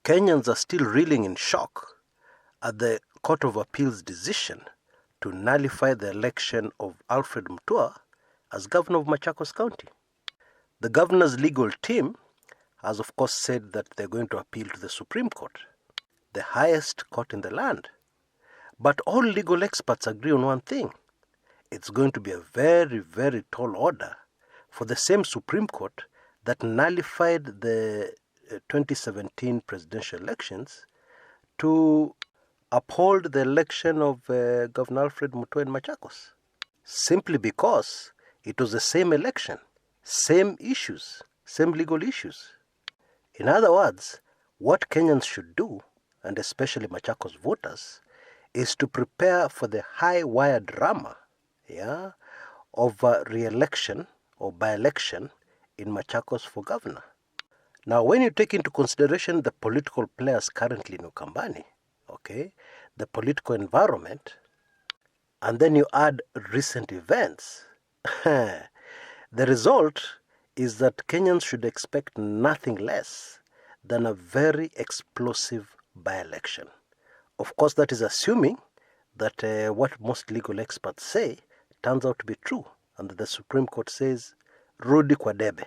Kenyans are still reeling in shock at the Court of Appeal's decision to nullify the election of Alfred Mutua as governor of Machakos County. The governor's legal team has of course said that they're going to appeal to the Supreme Court, the highest court in the land. But all legal experts agree on one thing. It's going to be a very, very tall order for the same Supreme Court that nullified the 2017 presidential elections to uphold the election of Governor Alfred Mutua in Machakos, simply because it was the same election, same issues, same legal issues. In other words, what Kenyans should do, and especially Machakos voters, is to prepare for the high-wire drama of re-election or by-election in Machakos for governor. Now, when you take into consideration the political players currently in Ukambani, the political environment, and then you add recent events, the result is that Kenyans should expect nothing less than a very explosive by-election. Of course, that is assuming that what most legal experts say turns out to be true, and that the Supreme Court says, Rudi kwa debe.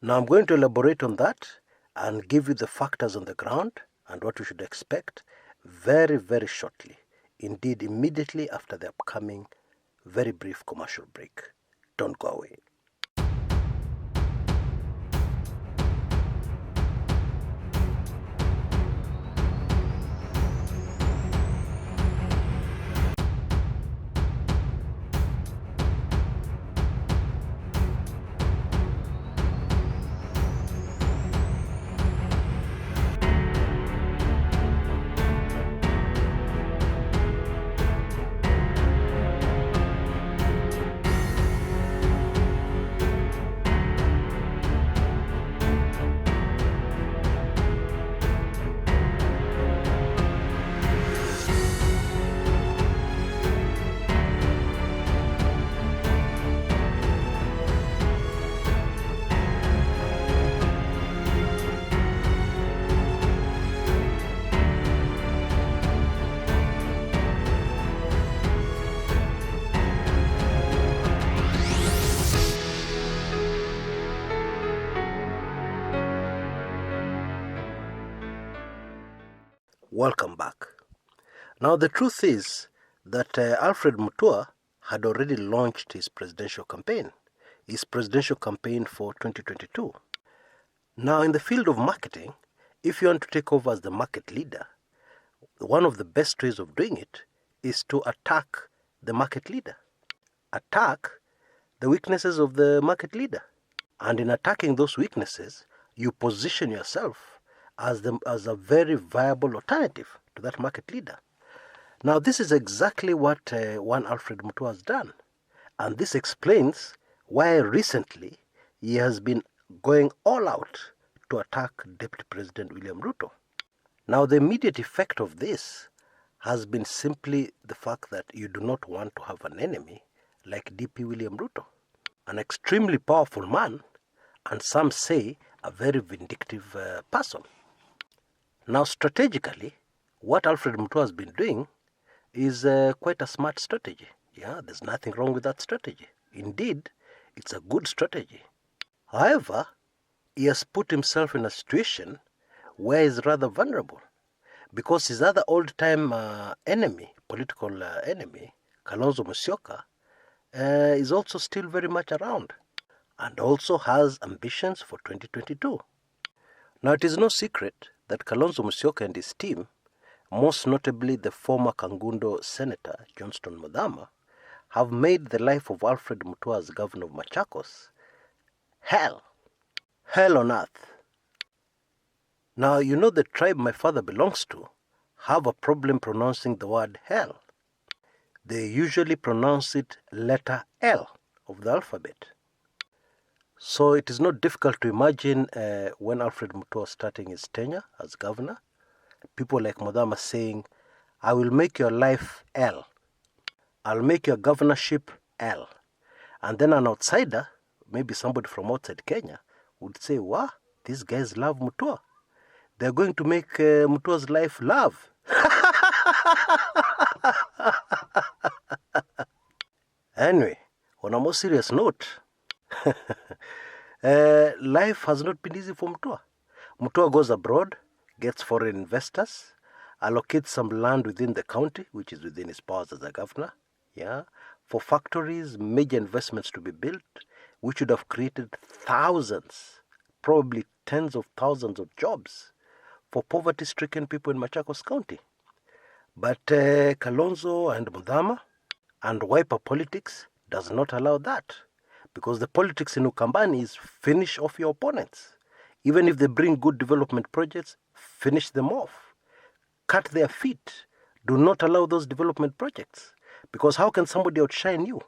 Now, I'm going to elaborate on that and give you the factors on the ground and what you should expect very, very shortly. Indeed, immediately after the upcoming very brief commercial break. Don't go away. Welcome back. Now, the truth is that Alfred Mutua had already launched his presidential campaign for 2022. Now, in the field of marketing, if you want to take over as the market leader, one of the best ways of doing it is to attack the market leader. Attack the weaknesses of the market leader. And in attacking those weaknesses, you position yourself as a very viable alternative to that market leader. Now, this is exactly what one Alfred Mutua has done. And this explains why recently he has been going all out to attack Deputy President William Ruto. Now, the immediate effect of this has been simply the fact that you do not want to have an enemy like DP William Ruto, an extremely powerful man, and some say a very vindictive person. Now, strategically, what Alfred Mutua has been doing is quite a smart strategy. There's nothing wrong with that strategy. Indeed, it's a good strategy. However, he has put himself in a situation where he's rather vulnerable, because his other old-time political enemy, Kalonzo Musyoka, is also still very much around and also has ambitions for 2022. Now, it is no secret that Kalonzo Musyoka and his team, most notably the former Kangundo Senator Johnston Muthama, have made the life of Alfred Mutua as governor of Machakos hell on earth. Now, you know the tribe my father belongs to have a problem pronouncing the word hell. They usually pronounce it letter L of the alphabet. So it is not difficult to imagine when Alfred Mutua was starting his tenure as governor, people like Muthama saying, I will make your life L. I'll make your governorship L. And then an outsider, maybe somebody from outside Kenya, would say, wow, these guys love Mutua. They're going to make Mutua's life love. Anyway, on a more serious note, life has not been easy for Mutua. Mutua goes abroad, gets foreign investors, allocates some land within the county, which is within his powers as a governor, for factories, major investments to be built, which would have created thousands, probably tens of thousands of jobs for poverty-stricken people in Machakos County. But Kalonzo and Mudhama and Wiper politics does not allow that, because the politics in Ukambani is finish off your opponents. Even if they bring good development projects, finish them off. Cut their feet. Do not allow those development projects. Because how can somebody outshine you?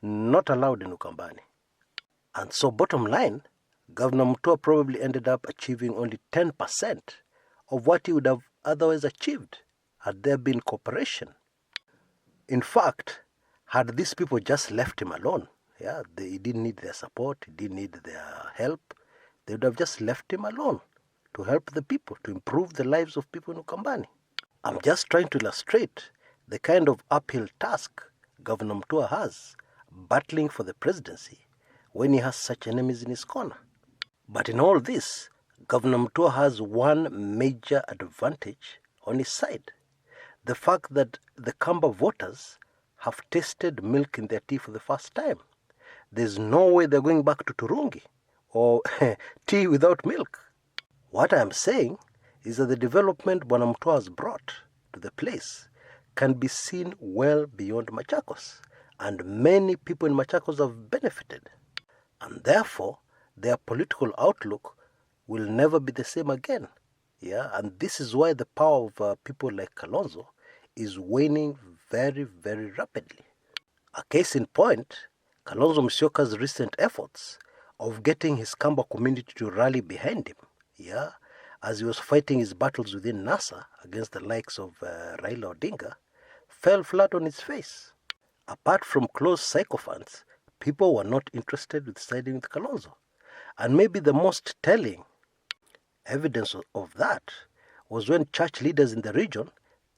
Not allowed in Ukambani. And so bottom line, Governor Mutua probably ended up achieving only 10% of what he would have otherwise achieved had there been cooperation. In fact, had these people just left him alone, he didn't need their support, he didn't need their help, they would have just left him alone to help the people, to improve the lives of people in Ukambani. I'm just trying to illustrate the kind of uphill task Governor Mutua has battling for the presidency when he has such enemies in his corner. But in all this, Governor Mutua has one major advantage on his side. The fact that the Kamba voters have tasted milk in their tea for the first time. There's no way they're going back to Turungi or tea without milk. What I'm saying is that the development Bwana Mutua has brought to the place can be seen well beyond Machakos, and many people in Machakos have benefited. And therefore, their political outlook will never be the same again. And this is why the power of people like Kalonzo is waning very, very rapidly. A case in point, Kalonzo Musyoka's recent efforts of getting his Kamba community to rally behind him, as he was fighting his battles within NASA against the likes of Raila Odinga, fell flat on its face. Apart from close sycophants, people were not interested with siding with Kalonzo. And maybe the most telling evidence of that was when church leaders in the region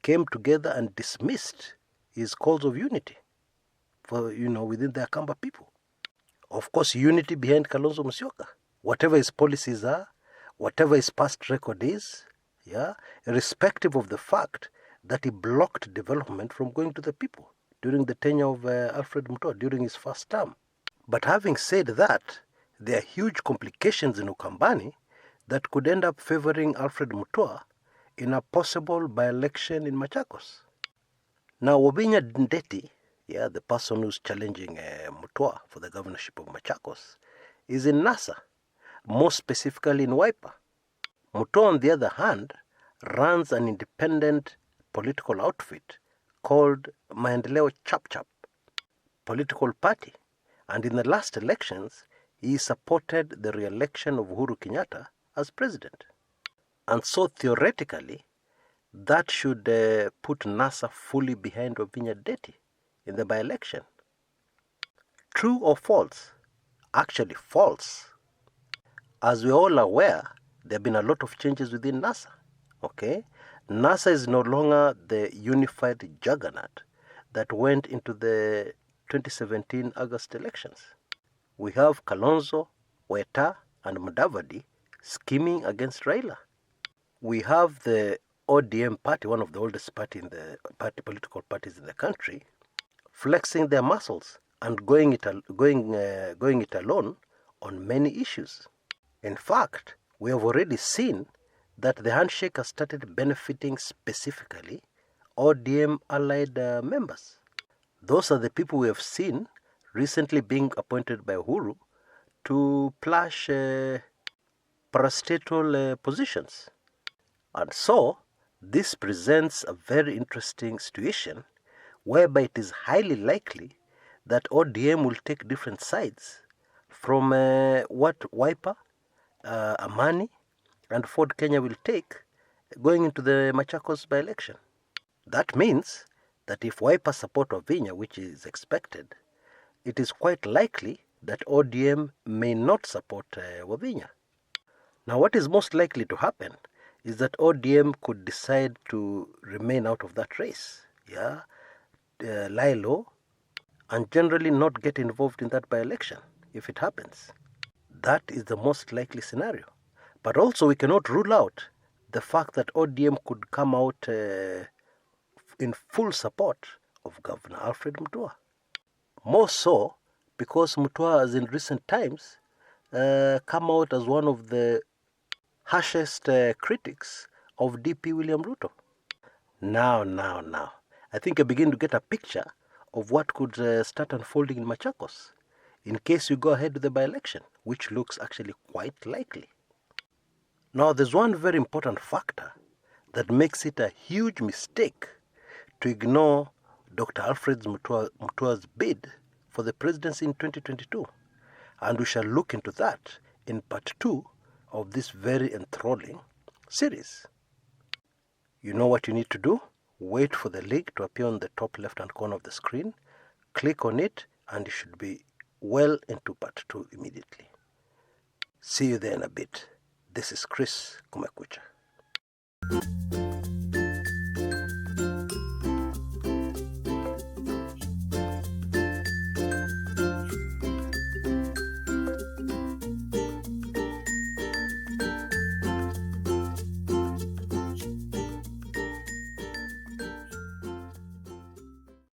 came together and dismissed his calls of unity for, within their Kamba people. Of course, unity behind Kalonzo Musyoka. Whatever his policies are, whatever his past record is, irrespective of the fact that he blocked development from going to the people during the tenure of Alfred Mutua, during his first term. But having said that, there are huge complications in Ukambani that could end up favoring Alfred Mutua in a possible by-election in Machakos. Now, Wavinya Ndeti, the person who's challenging Mutua for the governorship of Machakos, is in NASA, more specifically in Wiper. Mutua, on the other hand, runs an independent political outfit called Maendeleo Chap Chap political party, and in the last elections, he supported the re-election of Uhuru Kenyatta as president. And so theoretically, that should put NASA fully behind Wavinya Ndeti in the by-election. True or false? Actually false. As we're all aware, there have been a lot of changes within NASA. NASA is no longer the unified juggernaut that went into the 2017 August elections. We have Kalonzo, Weta, and Mudavadi scheming against Raila. We have the ODM party, one of the oldest political parties in the country, flexing their muscles and going it alone on many issues. In fact, we have already seen that the handshake has started benefiting specifically ODM allied members. Those are the people we have seen recently being appointed by Uhuru to plush parastatal positions. And so, this presents a very interesting situation whereby it is highly likely that ODM will take different sides from what Wiper, Amani, and Ford Kenya will take going into the Machakos by-election. That means that if Wiper support Wavinya, which is expected, it is quite likely that ODM may not support Wavinya. Now, what is most likely to happen is that ODM could decide to remain out of that race, lie low, and generally not get involved in that by-election if it happens. That is the most likely scenario. But also we cannot rule out the fact that ODM could come out in full support of Governor Alfred Mutua. More so because Mutua has in recent times come out as one of the harshest critics of DP William Ruto. Now, I think I begin to get a picture of what could start unfolding in Machakos in case you go ahead with the by-election, which looks actually quite likely. Now, there's one very important factor that makes it a huge mistake to ignore Dr. Alfred Mutua's bid for the presidency in 2022. And we shall look into that in part 2 of this very enthralling series. You know what you need to do? Wait for the link to appear on the top left-hand corner of the screen. Click on it and you should be well into part 2 immediately. See you there in a bit. This is Chris Kumekucha.